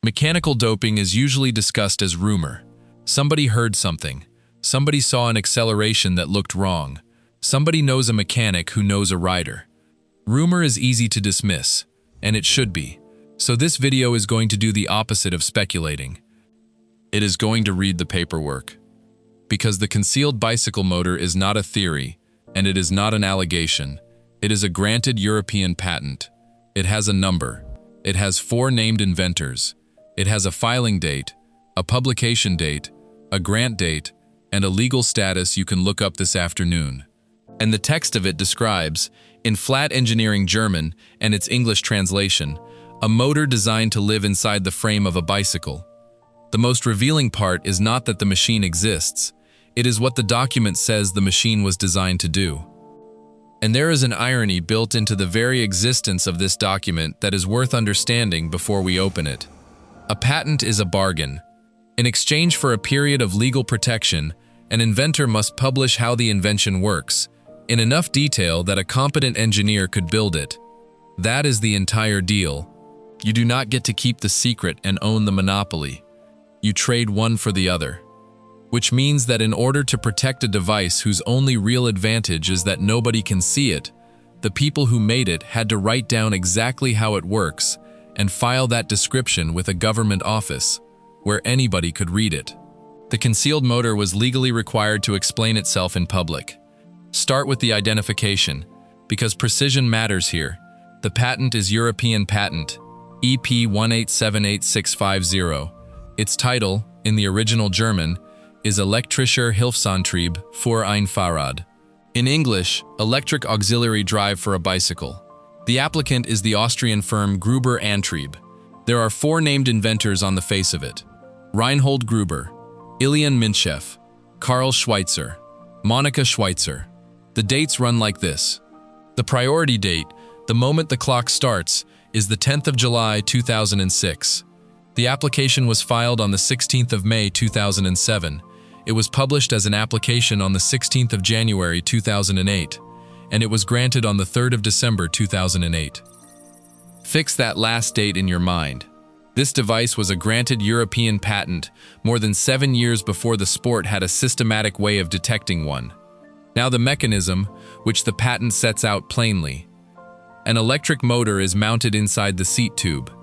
Mechanical doping is usually discussed as rumor. Somebody heard something. Somebody saw an acceleration that looked wrong. Somebody knows a mechanic who knows a rider. Rumor is easy to dismiss, and it should be. So this video is going to do the opposite of speculating. It is going to read the paperwork. Because the concealed bicycle motor is not a theory, and it is not an allegation. It is a granted European patent. It has a number. It has 4 named inventors. It has a filing date, a publication date, a grant date, and a legal status you can look up this afternoon. And the text of it describes, in flat engineering German and its English translation, a motor designed to live inside the frame of a bicycle. The most revealing part is not that the machine exists, it is what the document says the machine was designed to do. And there is an irony built into the very existence of this document that is worth understanding before we open it. A patent is a bargain. In exchange for a period of legal protection, an inventor must publish how the invention works, in enough detail that a competent engineer could build it. That is the entire deal. You do not get to keep the secret and own the monopoly. You trade one for the other. Which means that in order to protect a device whose only real advantage is that nobody can see it, the people who made it had to write down exactly how it works and file that description with a government office, where anybody could read it. The concealed motor was legally required to explain itself in public. Start with the identification, because precision matters here. The patent is European Patent, EP 1878650. Its title, in the original German, is Elektrischer Hilfsantrieb für ein Fahrrad. In English, electric auxiliary drive for a bicycle. The applicant is the Austrian firm Gruber Antrieb. There are 4 named inventors on the face of it: Reinhold Gruber, Ilian Minchev, Karl Schweitzer, Monika Schweitzer. The dates run like this. The priority date, the moment the clock starts, is the 10th of July 2006. The application was filed on the 16th of May 2007. It was published as an application on the 16th of January 2008, and it was granted on the 3rd of December 2008. Fix that last date in your mind. This device was a granted European patent more than 7 years before the sport had a systematic way of detecting one. Now the mechanism, which the patent sets out plainly. An electric motor is mounted inside the seat tube.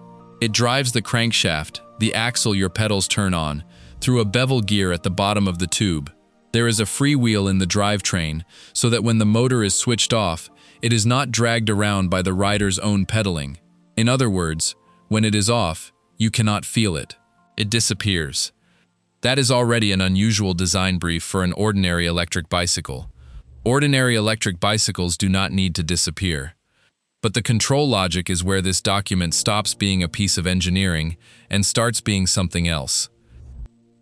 It drives the crankshaft, the axle your pedals turn on, through a bevel gear at the bottom of the tube. There is a freewheel in the drivetrain, so that when the motor is switched off, it is not dragged around by the rider's own pedaling. In other words, when it is off, you cannot feel it. It disappears. That is already an unusual design brief for an ordinary electric bicycle. Ordinary electric bicycles do not need to disappear. But the control logic is where this document stops being a piece of engineering and starts being something else.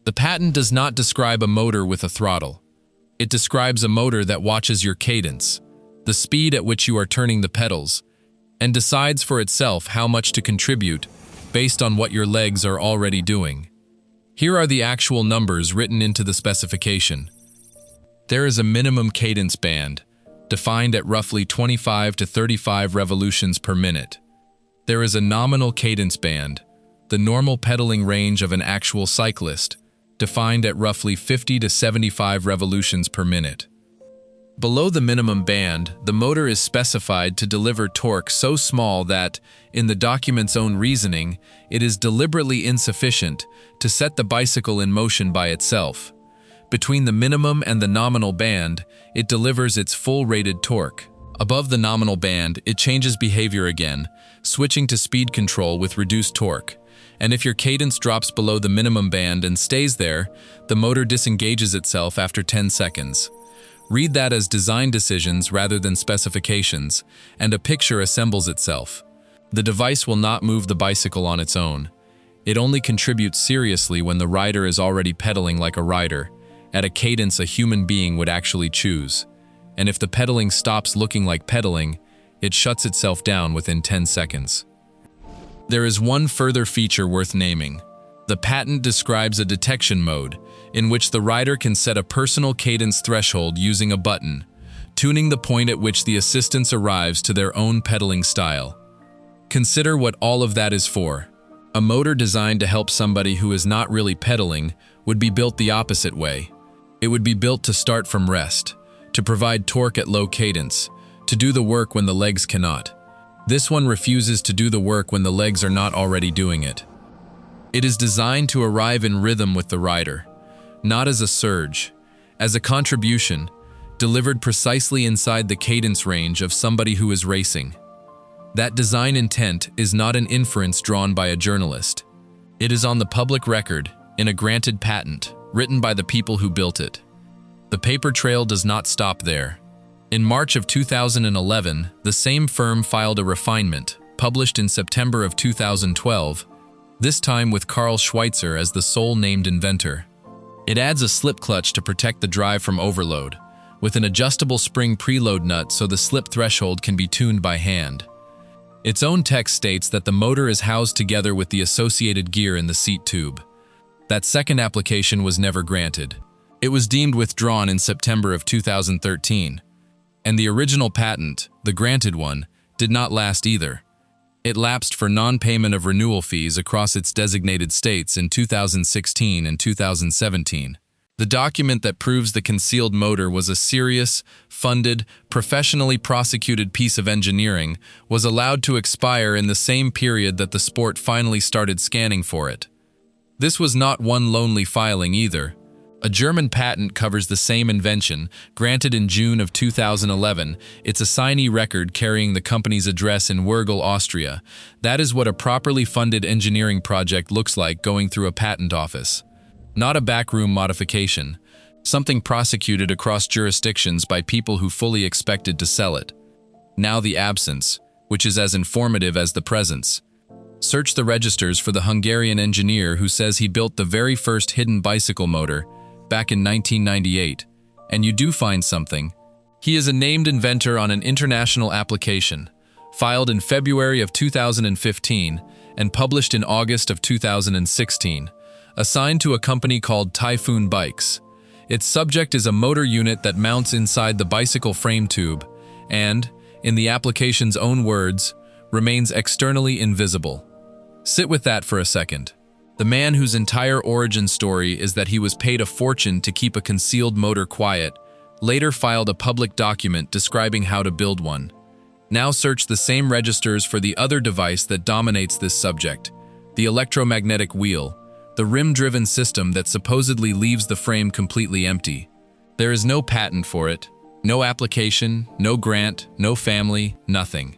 The patent does not describe a motor with a throttle. It describes a motor that watches your cadence, the speed at which you are turning the pedals, and decides for itself how much to contribute based on what your legs are already doing. Here are the actual numbers written into the specification. There is a minimum cadence band, defined at roughly 25 to 35 revolutions per minute. There is a nominal cadence band, the normal pedaling range of an actual cyclist, defined at roughly 50 to 75 revolutions per minute. Below the minimum band, the motor is specified to deliver torque so small that, in the document's own reasoning, it is deliberately insufficient to set the bicycle in motion by itself. Between the minimum and the nominal band, it delivers its full rated torque. Above the nominal band, it changes behavior again, switching to speed control with reduced torque. And if your cadence drops below the minimum band and stays there, the motor disengages itself after 10 seconds. Read that as design decisions rather than specifications, and a picture assembles itself. The device will not move the bicycle on its own. It only contributes seriously when the rider is already pedaling like a rider, at a cadence a human being would actually choose. And if the pedaling stops looking like pedaling, it shuts itself down within 10 seconds. There is one further feature worth naming. The patent describes a detection mode, in which the rider can set a personal cadence threshold using a button, tuning the point at which the assistance arrives to their own pedaling style. Consider what all of that is for. A motor designed to help somebody who is not really pedaling would be built the opposite way. It would be built to start from rest, to provide torque at low cadence, to do the work when the legs cannot. This one refuses to do the work when the legs are not already doing it. It is designed to arrive in rhythm with the rider, not as a surge, as a contribution, delivered precisely inside the cadence range of somebody who is racing. That design intent is not an inference drawn by a journalist. It is on the public record, in a granted patent, written by the people who built it. The paper trail does not stop there. In March of 2011, the same firm filed a refinement, published in September of 2012, this time with Carl Schweitzer as the sole named inventor. It adds a slip clutch to protect the drive from overload, with an adjustable spring preload nut so the slip threshold can be tuned by hand. Its own text states that the motor is housed together with the associated gear in the seat tube. That second application was never granted. It was deemed withdrawn in September of 2013. And the original patent, the granted one, did not last either. It lapsed for non-payment of renewal fees across its designated states in 2016 and 2017. The document that proves the concealed motor was a serious, funded, professionally prosecuted piece of engineering was allowed to expire in the same period that the sport finally started scanning for it. This was not one lonely filing either. A German patent covers the same invention, granted in June of 2011. It's a signee record carrying the company's address in Wörgl, Austria. That is what a properly funded engineering project looks like going through a patent office. Not a backroom modification, something prosecuted across jurisdictions by people who fully expected to sell it. Now the absence, which is as informative as the presence. Search the registers for the Hungarian engineer who says he built the very first hidden bicycle motor back in 1998, and you do find something. He is a named inventor on an international application, filed in February of 2015 and published in August of 2016. Assigned to a company called Typhoon Bikes. Its subject is a motor unit that mounts inside the bicycle frame tube and, in the application's own words, remains externally invisible. Sit with that for a second. The man whose entire origin story is that he was paid a fortune to keep a concealed motor quiet, later filed a public document describing how to build one. Now search the same registers for the other device that dominates this subject, the electromagnetic wheel, the rim-driven system that supposedly leaves the frame completely empty. There is no patent for it, no application, no grant, no family, nothing.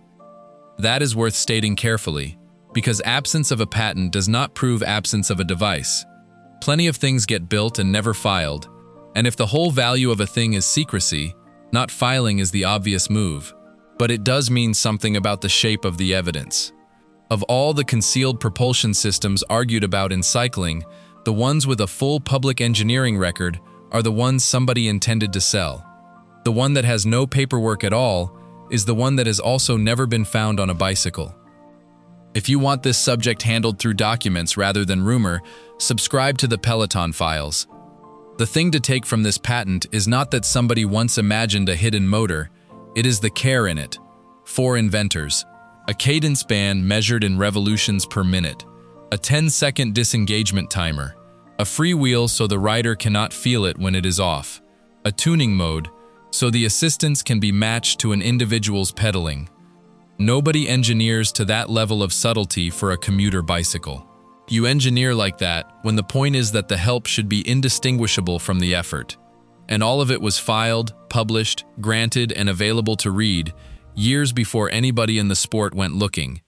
That is worth stating carefully, because absence of a patent does not prove absence of a device. Plenty of things get built and never filed, and if the whole value of a thing is secrecy, not filing is the obvious move. But it does mean something about the shape of the evidence. Of all the concealed propulsion systems argued about in cycling, the ones with a full public engineering record are the ones somebody intended to sell. The one that has no paperwork at all is the one that has also never been found on a bicycle. If you want this subject handled through documents rather than rumor, subscribe to the Peloton Files. The thing to take from this patent is not that somebody once imagined a hidden motor, it is the care in it. 4 inventors. A cadence band measured in revolutions per minute, a 10-second disengagement timer, a freewheel so the rider cannot feel it when it is off, a tuning mode so the assistance can be matched to an individual's pedaling. Nobody engineers to that level of subtlety for a commuter bicycle. You engineer like that when the point is that the help should be indistinguishable from the effort. And all of it was filed, published, granted, and available to read years before anybody in the sport went looking.